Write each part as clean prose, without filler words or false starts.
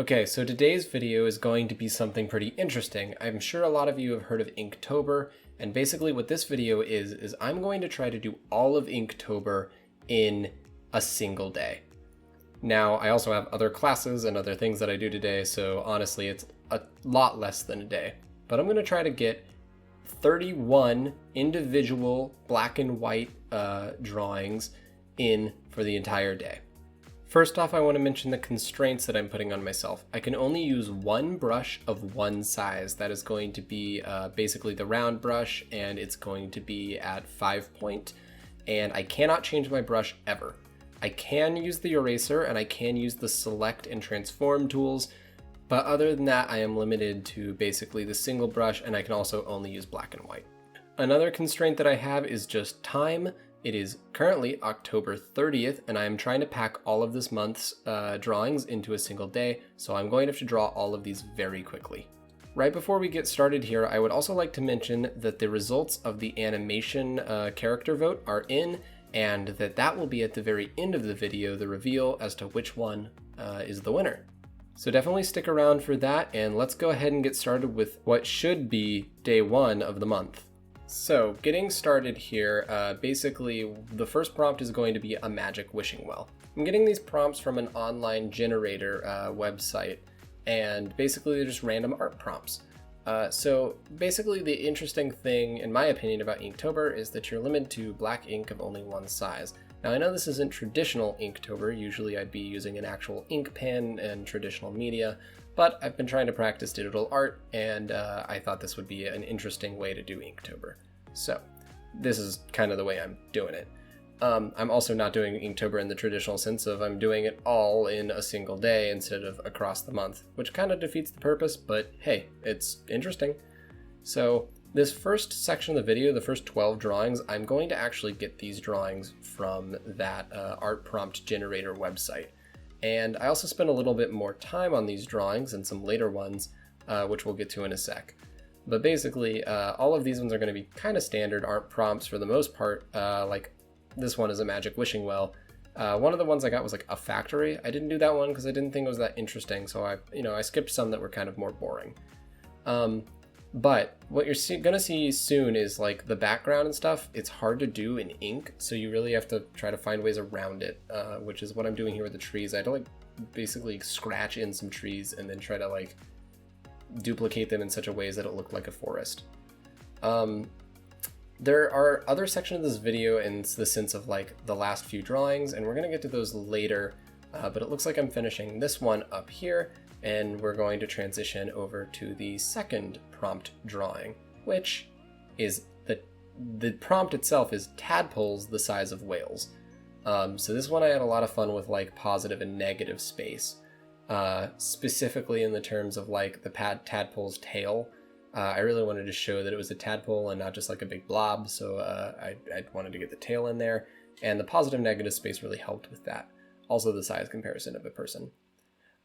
Okay, so today's video is going to be something pretty interesting. I'm sure a lot of you have heard of Inktober, and basically what this video is I'm going to try to do all of Inktober in a single day. Now, I also have other classes and other things that I do today, so honestly, it's a lot less than a day. But I'm going to try to get 31 individual black and white drawings in for the entire day. First off, I want to mention the constraints that I'm putting on myself. I can only use one brush of one size. That is going to be basically the round brush, and it's going to be at 5 point, and I cannot change my brush ever. I can use the eraser and I can use the select and transform tools, but other than that, I am limited to basically the single brush, and I can also only use black and white. Another constraint that I have is just time. It is currently October 30th, and I am trying to pack all of this month's drawings into a single day, so I'm going to have to draw all of these very quickly. Right before we get started here, I would also like to mention that the results of the animation character vote are in, and that will be at the very end of the video, the reveal as to which one is the winner. So definitely stick around for that, and let's go ahead and get started with what should be day one of the month. So getting started here, basically the first prompt is going to be a magic wishing well. I'm getting these prompts from an online generator website, and basically they're just random art prompts. So basically the interesting thing, in my opinion, about Inktober is that you're limited to black ink of only one size. Now I know this isn't traditional Inktober, usually I'd be using an actual ink pen and traditional media, but I've been trying to practice digital art, and I thought this would be an interesting way to do Inktober. So this is kind of the way I'm doing it. I'm also not doing Inktober in the traditional sense of I'm doing it all in a single day instead of across the month, which kind of defeats the purpose, but hey, it's interesting. So this first section of the video, the first 12 drawings, I'm going to actually get these drawings from that art prompt generator website. And I also spent a little bit more time on these drawings and some later ones, which we'll get to in a sec. But basically, all of these ones are going to be kind of standard art prompts for the most part. Like this one is a magic wishing well. One of the ones I got was like a factory. I didn't do that one because I didn't think it was that interesting, so I skipped some that were kind of more boring. But what you're going to see soon is like the background and stuff. It's hard to do in ink, so you really have to try to find ways around it, which is what I'm doing here with the trees. I had to like basically scratch in some trees and then try to like duplicate them in such a way that it looked like a forest. There are other sections of this video in the sense of like the last few drawings, and we're going to get to those later, but it looks like I'm finishing this one up here, and we're going to transition over to the second prompt drawing, which is the prompt itself is tadpoles the size of whales. So this one I had a lot of fun with like positive and negative space, specifically in the terms of like the tadpole's tail. I really wanted to show that it was a tadpole and not just like a big blob, so I wanted to get the tail in there, and the positive negative space really helped with that. Also the size comparison of a person.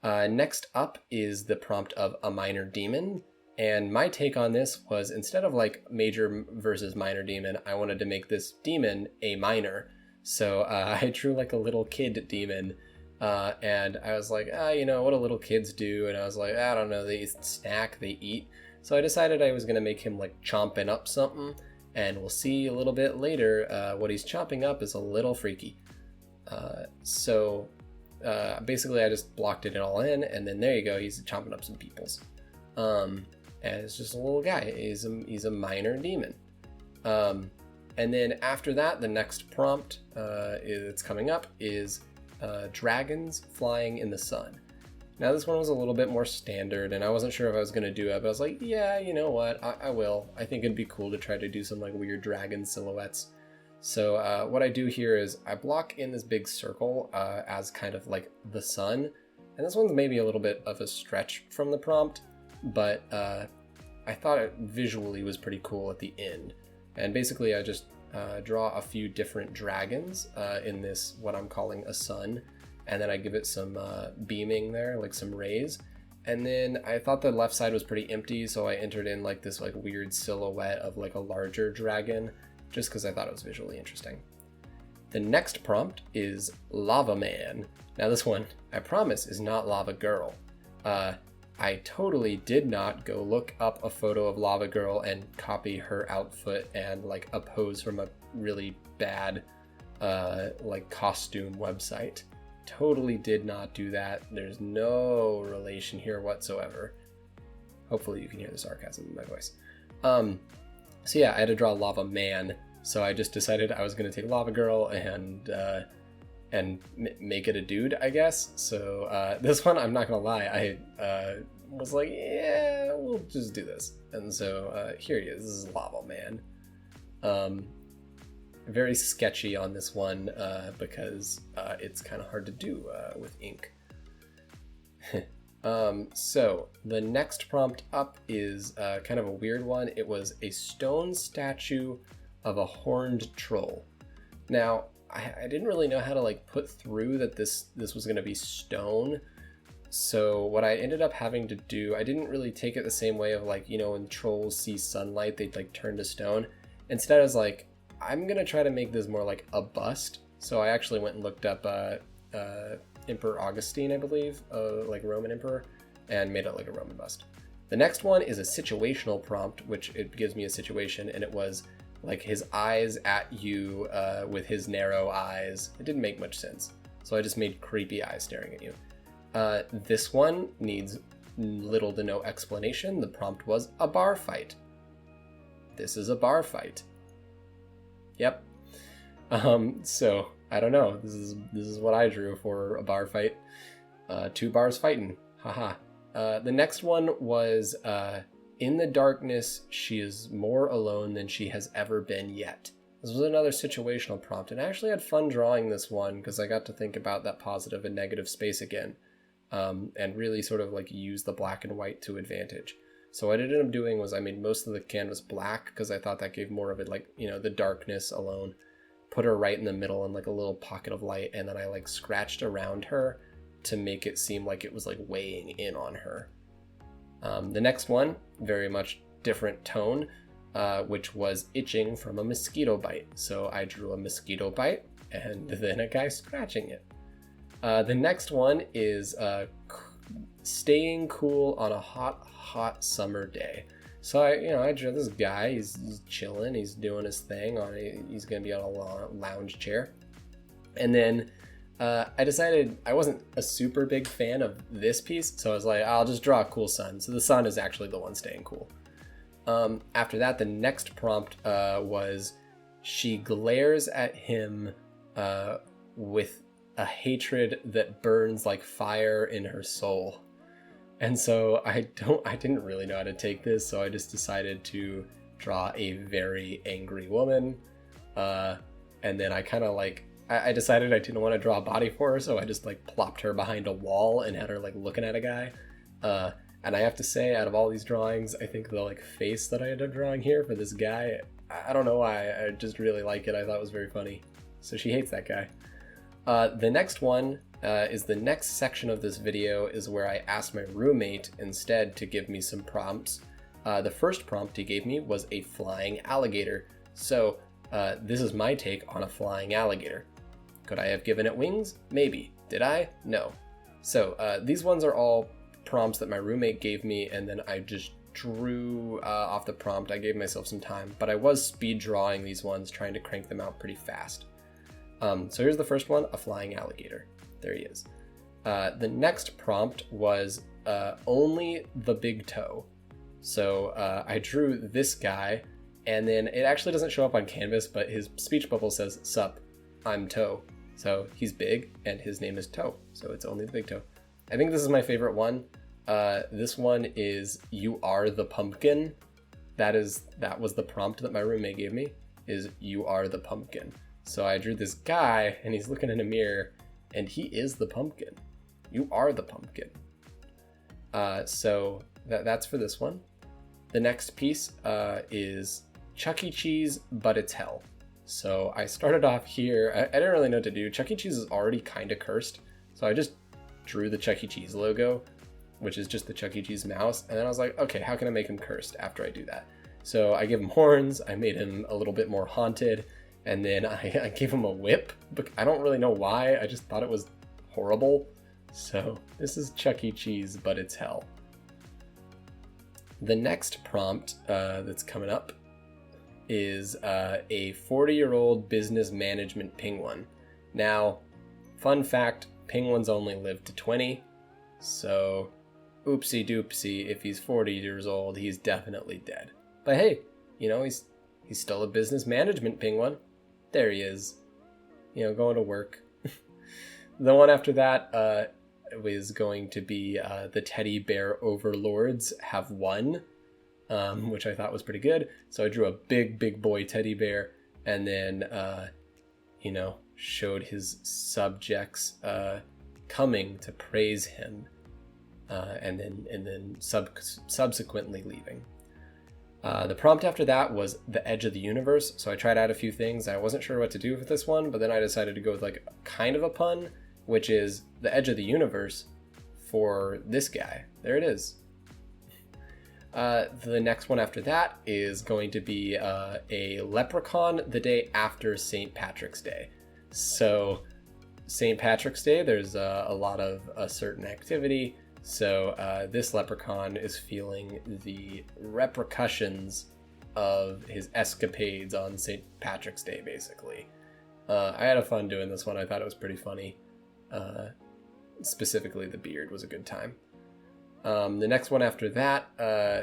Next up is the prompt of a minor demon, and my take on this was instead of like major versus minor demon, I wanted to make this demon a minor. So I drew like a little kid demon, and I was like, what do little kids do? And I was like, I don't know, they snack, they eat. So I decided I was going to make him like chomping up something, and we'll see a little bit later what he's chomping up is a little freaky. Basically I just blocked it all in, and then there you go, he's chomping up some peoples. And it's just a little guy, he's a minor demon. And then after that, the next prompt that's coming up is dragons flying in the sun. Now this one was a little bit more standard, and I wasn't sure if I was going to do it, but I was like, yeah, you know what, I will. I think it'd be cool to try to do some like weird dragon silhouettes. So what I do here is I block in this big circle as kind of like the sun, and this one's maybe a little bit of a stretch from the prompt, but I thought it visually was pretty cool at the end. And basically I just draw a few different dragons in this, what I'm calling a sun, and then I give it some beaming there, like some rays. And then I thought the left side was pretty empty, so I entered in like this like weird silhouette of like a larger dragon, just because I thought it was visually interesting. The next prompt is Lava Man. Now this one, I promise, is not Lava Girl. I totally did not go look up a photo of Lava Girl and copy her outfit and like a pose from a really bad like costume website. Totally did not do that. There's no relation here whatsoever. Hopefully you can hear the sarcasm in my voice. So yeah, I had to draw Lava Man. So I just decided I was going to take Lava Girl and make it a dude, I guess. So this one, I'm not going to lie, I was like, yeah, we'll just do this. And so here he is. This is Lava Man. Very sketchy on this one because it's kind of hard to do with ink. So the next prompt up is kind of a weird one. It was a stone statue of a horned troll. Now, I didn't really know how to like put through that this was going to be stone. So what I ended up having to do, I didn't really take it the same way of like, you know, when trolls see sunlight, they'd like turn to stone. Instead I was like, I'm going to try to make this more like a bust. So I actually went and looked up Emperor Augustine, I believe, like Roman emperor, and made it like a Roman bust. The next one is a situational prompt, which it gives me a situation, and it was like his eyes at you with his narrow eyes. It didn't make much sense. So I just made creepy eyes staring at you. This one needs little to no explanation. The prompt was a bar fight. This is a bar fight. Yep. So I don't know. This is what I drew for a bar fight. 2 bars fighting. Haha. The next one was in the darkness, she is more alone than she has ever been yet. This was another situational prompt, and I actually had fun drawing this one because I got to think about that positive and negative space again, and really sort of like use the black and white to advantage. So what I ended up doing was I made most of the canvas black because I thought that gave more of it, like, you know, the darkness alone. Put her right in the middle in like a little pocket of light, and then I like scratched around her to make it seem like it was like weighing in on her. The next one, very much different tone, which was itching from a mosquito bite. So I drew a mosquito bite and then a guy scratching it. The next one is staying cool on a hot summer day. So I drew this guy. He's chilling. He's doing his thing. He's gonna be on a lounge chair. And then I decided I wasn't a super big fan of this piece, so I was like, I'll just draw a cool sun. So the sun is actually the one staying cool. After that, the next prompt was she glares at him with a hatred that burns like fire in her soul. And so I didn't really know how to take this, so I just decided to draw a very angry woman. And then I kind of like, I decided I didn't want to draw a body for her, so I just like plopped her behind a wall and had her like looking at a guy. And I have to say, out of all these drawings, I think the like face that I ended up drawing here for this guy, I don't know why, I just really like it. I thought it was very funny. So she hates that guy. The next one is the next section of this video is where I asked my roommate instead to give me some prompts. The first prompt he gave me was a flying alligator. So this is my take on a flying alligator. Could I have given it wings? Maybe. Did I? No. So these ones are all prompts that my roommate gave me, and then I just drew off the prompt. I gave myself some time, but I was speed drawing these ones, trying to crank them out pretty fast. So here's the first one, a flying alligator. There he is. The next prompt was only the big toe. So I drew this guy, and then it actually doesn't show up on canvas, but his speech bubble says, "Sup, I'm Toe." So he's big, and his name is Toe. So it's only the big toe. I think this is my favorite one. This one is "You are the pumpkin." That was the prompt that my roommate gave me, is "You are the pumpkin." So I drew this guy, and he's looking in a mirror, and he is the pumpkin. You are the pumpkin. So that's for this one. The next piece is Chuck E. Cheese, but it's hell. So I started off here. I didn't really know what to do. Chuck E. Cheese is already kind of cursed. So I just drew the Chuck E. Cheese logo, which is just the Chuck E. Cheese mouse. And then I was like, okay, how can I make him cursed after I do that? So I give him horns. I made him a little bit more haunted. And then I gave him a whip. But I don't really know why. I just thought it was horrible. So this is Chuck E. Cheese, but it's hell. The next prompt that's coming up is a 40-year-old business management penguin. Now, fun fact, penguins only live to 20, so oopsie doopsie, if he's 40 years old, he's definitely dead. But hey, you know, he's still a business management penguin. There he is, you know, going to work. The one after that was going to be the teddy bear overlords have won, which I thought was pretty good. So I drew a big boy teddy bear, and then, you know, showed his subjects coming to praise him, and then subsequently leaving. The prompt after that was the edge of the universe. So I tried out a few things. I wasn't sure what to do with this one, but then I decided to go with like kind of a pun, which is the edge of the universe for this guy. There it is. The next one after that is going to be a leprechaun the day after St. Patrick's Day. So St. Patrick's Day, there's a lot of a certain activity. So this leprechaun is feeling the repercussions of his escapades on St. Patrick's Day, basically. I had a fun doing this one. I thought it was pretty funny. Specifically, the beard was a good time. The next one after that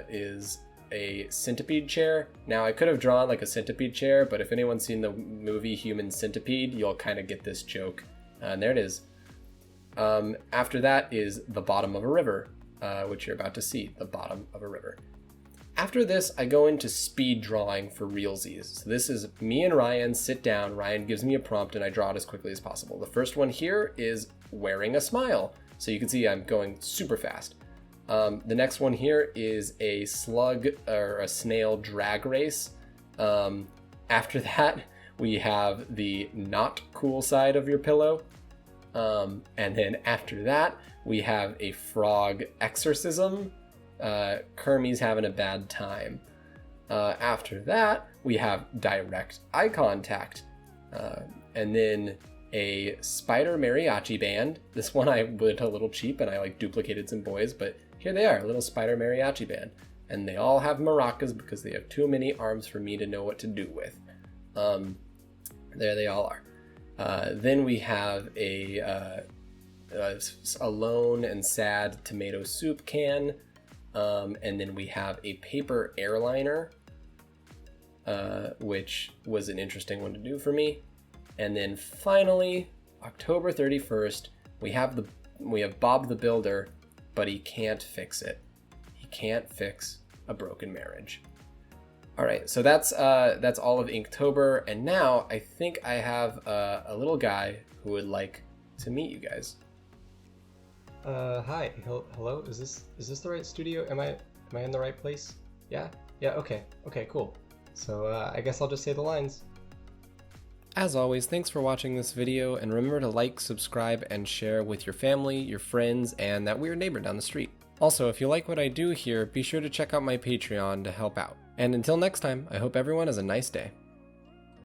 is a centipede chair. Now, I could have drawn like a centipede chair, but if anyone's seen the movie Human Centipede, you'll kind of get this joke. And there it is. After that is the bottom of a river, which you're about to see, the bottom of a river. After this, I go into speed drawing for realsies. So this is me and Ryan sit down, Ryan gives me a prompt, and I draw it as quickly as possible. The first one here is wearing a smile. So you can see I'm going super fast. The next one here is a slug or a snail drag race. After that, we have the not cool side of your pillow. And then after that, we have a frog exorcism. Kermie's having a bad time. After that, we have direct eye contact. And then a spider mariachi band. This one I went a little cheap and I like duplicated some boys, but here they are, a little spider mariachi band. And they all have maracas because they have too many arms for me to know what to do with. There they all are. Then we have a alone and sad tomato soup can. And then we have a paper airliner, which was an interesting one to do for me. And then finally, October 31st, we have Bob the Builder, but he can't fix it. He can't fix a broken marriage. All right, so that's all of Inktober, and now I think I have a little guy who would like to meet you guys. Hi. Hello. Is this the right studio? Am I in the right place? Yeah. Okay, cool. So I guess I'll just say the lines. As always, thanks for watching this video, and remember to like, subscribe, and share with your family, your friends, and that weird neighbor down the street. Also, if you like what I do here, be sure to check out my Patreon to help out. And until next time, I hope everyone has a nice day.